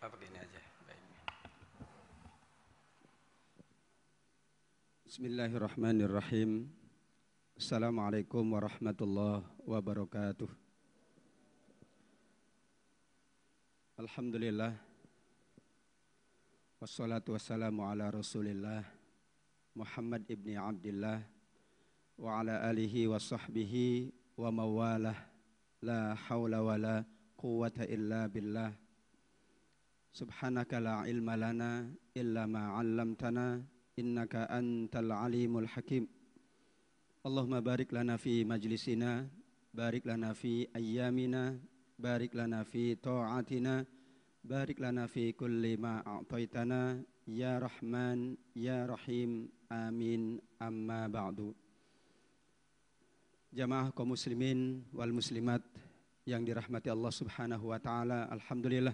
Apa begini aja. Baik. Bismillahirrahmanirrahim. Assalamualaikum warahmatullahi wabarakatuh. Alhamdulillah. Wassalatu wassalamu ala rasulillah Muhammad ibni Abdillah wa ala alihi wa sahbihi wa mawalah. La hawla wa la quwwata illa billah. Subhanaka la ilma lana illa ma 'allamtana innaka antal alimul hakim. Allahumma barik lana fi majlisina, barik lana fi ayyamina, barik lana fi ta'atina, barik lana fi kulli ma a'taitana ya Rahman ya Rahim. Amin. Amma ba'du. Jamaah kaum muslimin wal muslimat yang dirahmati Allah Subhanahu wa taala, alhamdulillah.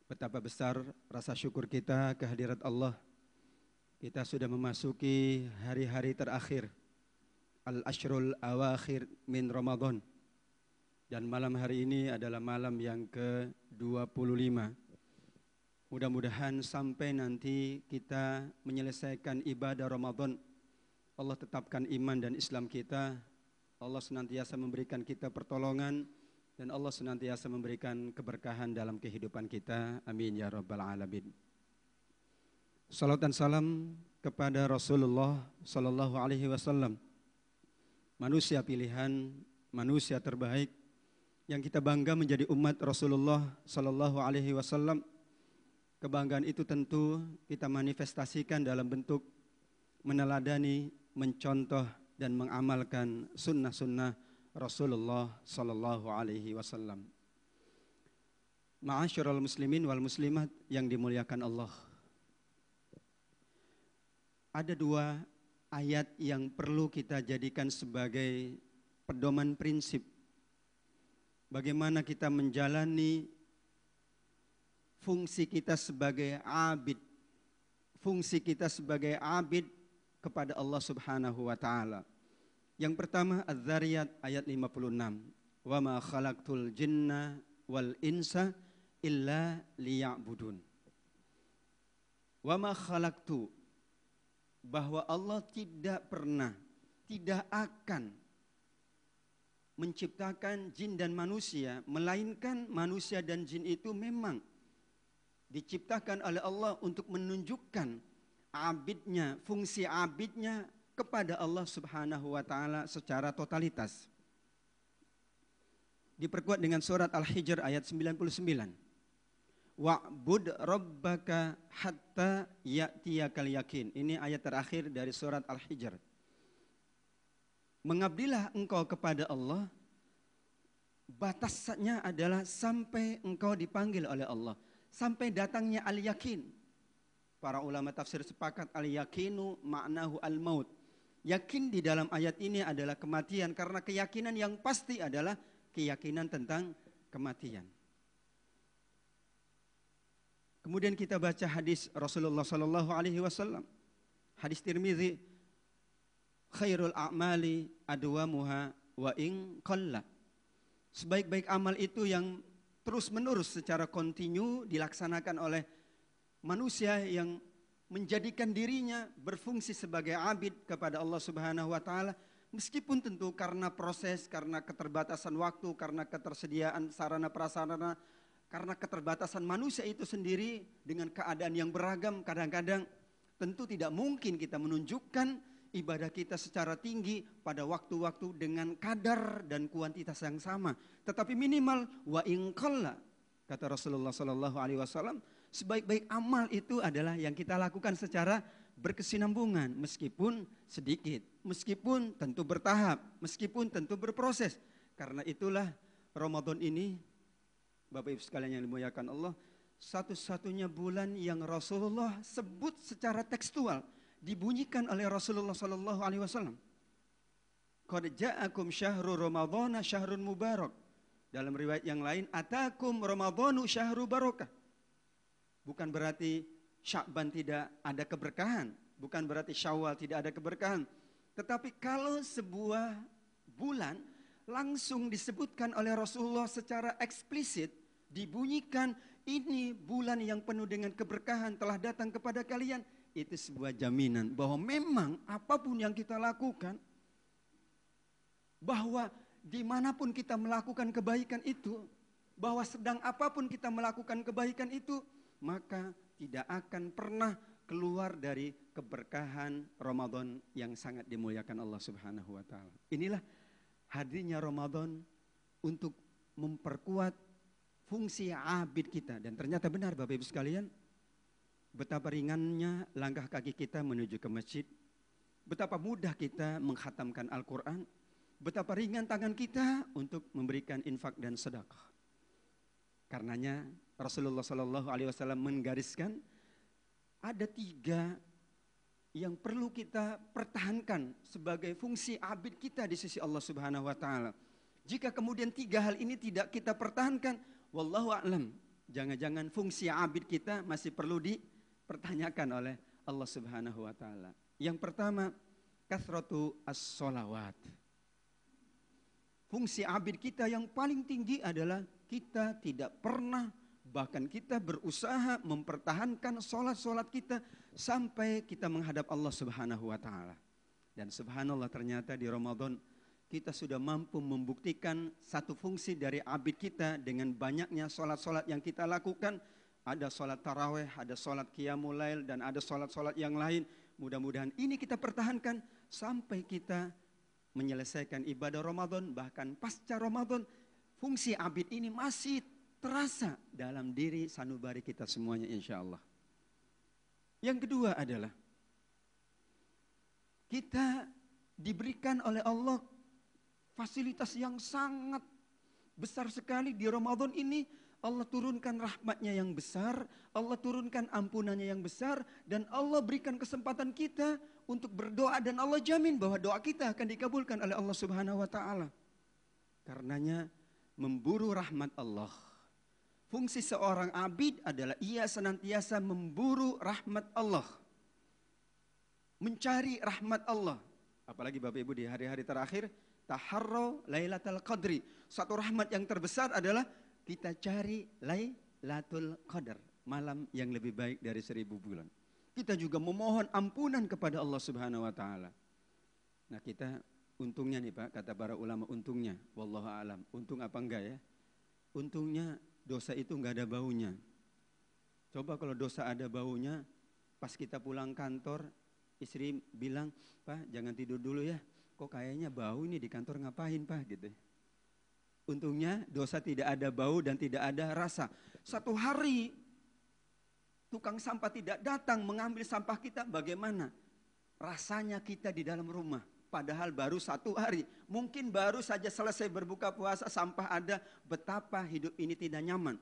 Betapa besar rasa syukur kita kehadirat Allah. Kita sudah memasuki hari-hari terakhir Al-Ashrul Awakhir min Ramadan. Dan malam hari ini adalah malam yang ke-25. Mudah-mudahan sampai nanti kita menyelesaikan ibadah Ramadan, Allah tetapkan iman dan Islam kita. Allah senantiasa memberikan kita pertolongan, dan Allah senantiasa memberikan keberkahan dalam kehidupan kita. Amin ya rabbal alamin. Salat dan salam kepada Rasulullah sallallahu alaihi wasallam, manusia pilihan, manusia terbaik yang kita bangga menjadi umat Rasulullah sallallahu alaihi wasallam. Kebanggaan itu tentu kita manifestasikan dalam bentuk meneladani, mencontoh dan mengamalkan sunnah-sunnah Rasulullah sallallahu alaihi wasallam. Ma'asyiral muslimin wal muslimat yang dimuliakan Allah. Ada dua ayat yang perlu kita jadikan sebagai pedoman prinsip bagaimana kita menjalani fungsi kita sebagai abid. Fungsi kita sebagai abid kepada Allah Subhanahu wa taala. Yang pertama Az-Zariyat ayat 56. Wa ma khalaqtul jinna wal insa illa liya'budun. Wa ma khalaqtu, bahwa Allah tidak pernah, tidak akan menciptakan jin dan manusia, melainkan manusia dan jin itu memang diciptakan oleh Allah untuk menunjukkan abidnya, fungsi abidnya kepada Allah Subhanahu wa taala secara totalitas. Diperkuat dengan surat Al-Hijr ayat 99. Wa'bud rabbaka hatta ya'tiyakal yakin. Ini ayat terakhir dari surat Al-Hijr. Mengabdilah engkau kepada Allah, batasnya adalah sampai engkau dipanggil oleh Allah, sampai datangnya al-yakin. Para ulama tafsir sepakat al-yakinu ma'nahu al-maut. Yakin di dalam ayat ini adalah kematian, karena keyakinan yang pasti adalah keyakinan tentang kematian. Kemudian kita baca hadis Rasulullah sallallahu alaihi wasallam. Hadis Tirmizi, khairul a'mali adwamuha wa in qalla. Sebaik-baik amal itu yang terus-menerus secara kontinu dilaksanakan oleh manusia yang menjadikan dirinya berfungsi sebagai abid kepada Allah Subhanahu wa taala, meskipun tentu karena proses, karena keterbatasan waktu, karena ketersediaan sarana prasarana, karena keterbatasan manusia itu sendiri dengan keadaan yang beragam, kadang-kadang tentu tidak mungkin kita menunjukkan ibadah kita secara tinggi pada waktu-waktu dengan kadar dan kuantitas yang sama, tetapi minimal wa in qalla, kata Rasulullah sallallahu alaihi wasallam, sebaik-baik amal itu adalah yang kita lakukan secara berkesinambungan, meskipun sedikit, meskipun tentu bertahap, meskipun tentu berproses. Karena itulah Ramadan ini, Bapak Ibu sekalian yang dimuliakan Allah, satu-satunya bulan yang Rasulullah sebut secara tekstual, dibunyikan oleh Rasulullah sallallahu alaihi wasallam. Qad ja'akum syahrul ramadhana syahrun mubarak. Dalam riwayat yang lain, atakum ramadhanu syahru barakah. Bukan berarti Sya'ban tidak ada keberkahan, bukan berarti Syawal tidak ada keberkahan. Tetapi kalau sebuah bulan langsung disebutkan oleh Rasulullah secara eksplisit, dibunyikan ini bulan yang penuh dengan keberkahan telah datang kepada kalian. Itu sebuah jaminan bahwa memang apapun yang kita lakukan, bahwa dimanapun kita melakukan kebaikan itu, bahwa sedang apapun kita melakukan kebaikan itu, maka tidak akan pernah keluar dari keberkahan Ramadan yang sangat dimuliakan Allah Subhanahu wa taala. Inilah hadirnya Ramadan untuk memperkuat fungsi abid kita. Dan ternyata benar Bapak Ibu sekalian, betapa ringannya langkah kaki kita menuju ke masjid, betapa mudah kita mengkhatamkan Al-Quran, betapa ringan tangan kita untuk memberikan infak dan sedekah. Karenanya Rasulullah SAW menggariskan ada 3 yang perlu kita pertahankan sebagai fungsi abid kita di sisi Allah Subhanahu wa taala. Jika kemudian 3 hal ini tidak kita pertahankan, wallahu a'lam, jangan-jangan fungsi abid kita masih perlu dipertanyakan oleh Allah Subhanahu wa taala. Yang pertama, kathratu as-sholawat. Fungsi abid kita yang paling tinggi adalah kita tidak pernah, bahkan kita berusaha mempertahankan sholat-sholat kita sampai kita menghadap Allah Subhanahu wa taala. Dan subhanallah, ternyata di Ramadan kita sudah mampu membuktikan satu fungsi dari abid kita dengan banyaknya sholat-sholat yang kita lakukan. Ada sholat taraweh, ada sholat qiyamul lail, dan ada sholat-sholat yang lain. Mudah-mudahan ini kita pertahankan sampai kita menyelesaikan ibadah Ramadan. Bahkan pasca Ramadan, fungsi abid ini masih terasa dalam diri sanubari kita semuanya insya Allah. Yang kedua adalah kita diberikan oleh Allah fasilitas yang sangat besar sekali di Ramadan ini. Allah turunkan rahmatnya yang besar, Allah turunkan ampunannya yang besar, dan Allah berikan kesempatan kita untuk berdoa, dan Allah jamin bahwa doa kita akan dikabulkan oleh Allah Subhanahu wa taala. Karenanya memburu rahmat Allah. Fungsi seorang abid adalah ia senantiasa memburu rahmat Allah, mencari rahmat Allah. Apalagi Bapak Ibu di hari-hari terakhir, taharro Lailatul Qadri. Satu rahmat yang terbesar adalah kita cari Lailatul Qadar, malam yang lebih baik dari 1000 bulan. Kita juga memohon ampunan kepada Allah Subhanahu wa taala. Nah, kita untungnya nih Pak, kata para ulama, untungnya, wallahu alam. Untung apa enggak ya? Untungnya dosa itu enggak ada baunya. Coba kalau dosa ada baunya, pas kita pulang kantor, istri bilang, "Pak, jangan tidur dulu ya. Kok kayaknya bau ini di kantor, ngapain Pak?" gitu. Untungnya dosa tidak ada bau dan tidak ada rasa. Satu hari tukang sampah tidak datang mengambil sampah kita, bagaimana rasanya kita di dalam rumah? Padahal baru 1 hari, mungkin baru saja selesai berbuka puasa, sampah ada, betapa hidup ini tidak nyaman.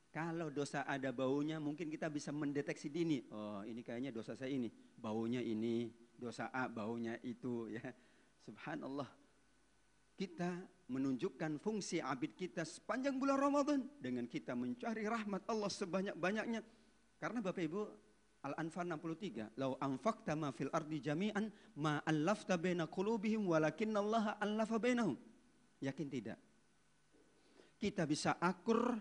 Kalau dosa ada baunya, mungkin kita bisa mendeteksi dini. Oh, ini kayaknya dosa saya ini, baunya ini, dosa A baunya itu ya. Subhanallah. Kita menunjukkan fungsi abid kita sepanjang bulan Ramadan dengan kita mencari rahmat Allah sebanyak-banyaknya. Karena Bapak Ibu, Al-Anfal 63, "Lau anfaqta ma fil ardi jami'an ma allafta baina qulubihim walakinallaha allafa bainahum." Yakin tidak? Kita bisa akur,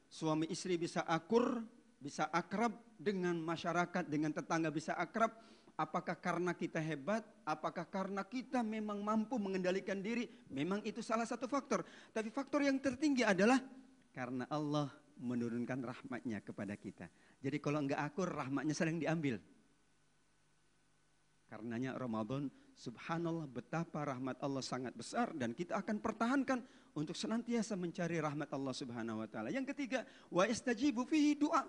suami istri bisa akur, bisa akrab dengan masyarakat, dengan tetangga bisa akrab. Apakah karena kita hebat? Apakah karena kita memang mampu mengendalikan diri? Memang itu salah satu faktor. Tapi faktor yang tertinggi adalah karena Allah menurunkan rahmatnya kepada kita. Jadi kalau enggak akur, rahmatnya sering diambil. Karenanya Ramadan, subhanallah, betapa rahmat Allah sangat besar, dan kita akan pertahankan untuk senantiasa mencari rahmat Allah Subhanahu wa taala. Yang ketiga, wa yastajibu fihi du'a.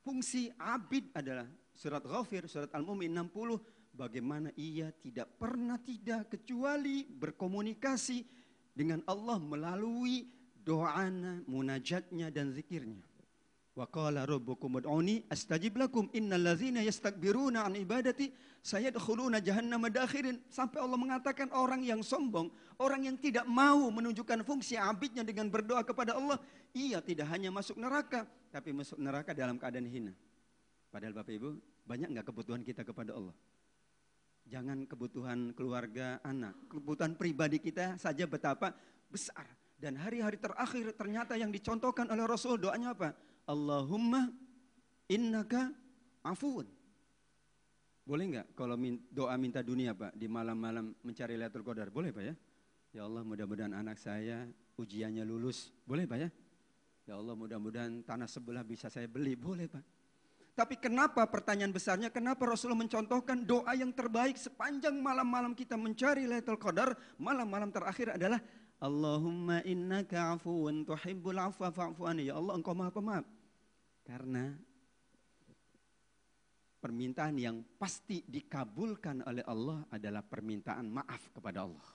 Fungsi abid adalah surat Ghafir, surat Al-Mu'min 60, bagaimana ia tidak pernah tidak kecuali berkomunikasi dengan Allah melalui doanya, munajatnya, dan zikirnya. Wa qala rabbukum ud'uni astajib lakum innal ladzina yastakbiruna an ibadati sayadkhuluna jahannama dakhirin. Sampai Allah mengatakan orang yang sombong, orang yang tidak mau menunjukkan fungsi abidnya dengan berdoa kepada Allah, ia tidak hanya masuk neraka, tapi masuk neraka dalam keadaan hina. Padahal Bapak Ibu, banyak enggak kebutuhan kita kepada Allah? Jangan kebutuhan keluarga, anak, kebutuhan pribadi kita saja betapa besar. Dan hari-hari terakhir ternyata yang dicontohkan oleh Rasul doanya apa? Allahumma innaka afuun. Boleh nggak kalau doa minta dunia Pak di malam-malam mencari Lailatul Qadar? Boleh Pak ya? Ya Allah mudah-mudahan anak saya ujiannya lulus. Boleh Pak ya? Ya Allah mudah-mudahan tanah sebelah bisa saya beli. Boleh Pak. Tapi kenapa pertanyaan besarnya, kenapa Rasulullah mencontohkan doa yang terbaik sepanjang malam-malam kita mencari Lailatul Qadar, malam-malam terakhir adalah Allahumma innaka afuun tuhibbul afwa fa'fu anni. Ya Allah engkau maha pemaaf. Karena permintaan yang pasti dikabulkan oleh Allah adalah permintaan maaf kepada Allah.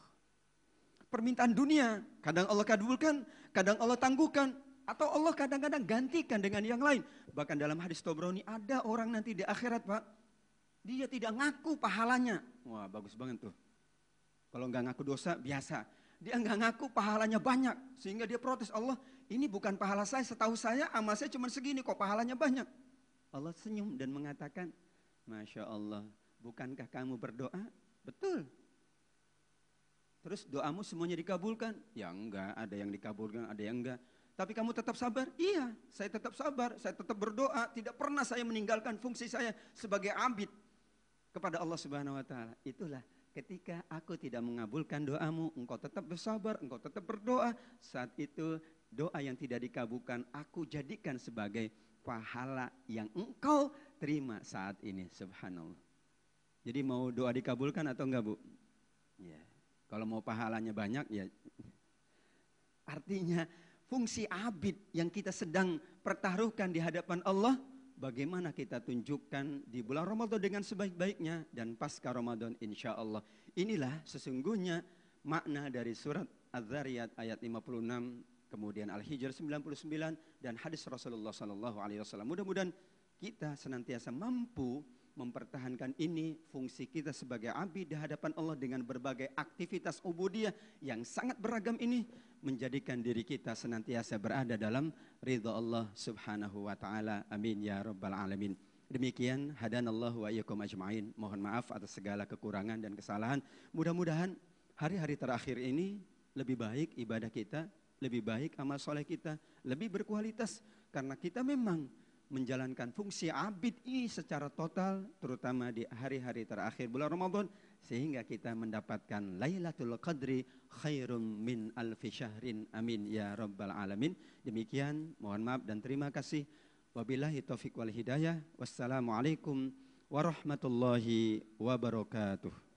Permintaan dunia kadang Allah kabulkan, kadang Allah tangguhkan, atau Allah kadang-kadang gantikan dengan yang lain. Bahkan dalam hadis Tabrani ada orang nanti di akhirat Pak, dia tidak ngaku pahalanya. Wah bagus banget tuh. Kalau nggak ngaku dosa biasa. Dia nggak ngaku pahalanya banyak. Sehingga dia protes, Allah ini bukan pahala saya. Setahu saya amal saya cuma segini kok pahalanya banyak. Allah senyum dan mengatakan, Masya Allah, bukankah kamu berdoa? Betul. Terus doamu semuanya dikabulkan? Ya enggak, ada yang dikabulkan, ada yang enggak. Tapi kamu tetap sabar? Iya, saya tetap sabar, saya tetap berdoa. Tidak pernah saya meninggalkan fungsi saya sebagai abid kepada Allah Subhanahu wa Ta'ala. Itulah ketika aku tidak mengabulkan doamu, engkau tetap bersabar, engkau tetap berdoa. Saat itu doa yang tidak dikabulkan aku jadikan sebagai pahala yang engkau terima saat ini. Subhanallah. Jadi mau doa dikabulkan atau enggak Bu? Ya. Kalau mau pahalanya banyak ya. Artinya fungsi abid yang kita sedang pertaruhkan di hadapan Allah, bagaimana kita tunjukkan di bulan Ramadan dengan sebaik-baiknya dan pasca Ramadan insya Allah. Inilah sesungguhnya makna dari surat Az-Zariyat ayat 56, kemudian Al-Hijr 99 dan hadis Rasulullah SAW. Mudah-mudahan kita senantiasa mampu mempertahankan ini fungsi kita sebagai abid di hadapan Allah dengan berbagai aktivitas ubudiyah yang sangat beragam ini menjadikan diri kita senantiasa berada dalam ridha Allah Subhanahu wa taala. Amin ya rabbal alamin. Demikian hadanallahu wa iyyakum ajmain. Mohon maaf atas segala kekurangan dan kesalahan. Mudah-mudahan hari-hari terakhir ini lebih baik ibadah kita, lebih baik amal soleh kita, lebih berkualitas karena kita memang menjalankan fungsi abid ini secara total, terutama di hari-hari terakhir bulan Ramadan, sehingga kita mendapatkan Lailatul Qadri khairum min alfi syahrin. Amin ya rabbal alamin. Demikian, mohon maaf dan terima kasih. Wabillahi taufiq wal hidayah. Wassalamualaikum warahmatullahi wabarakatuh.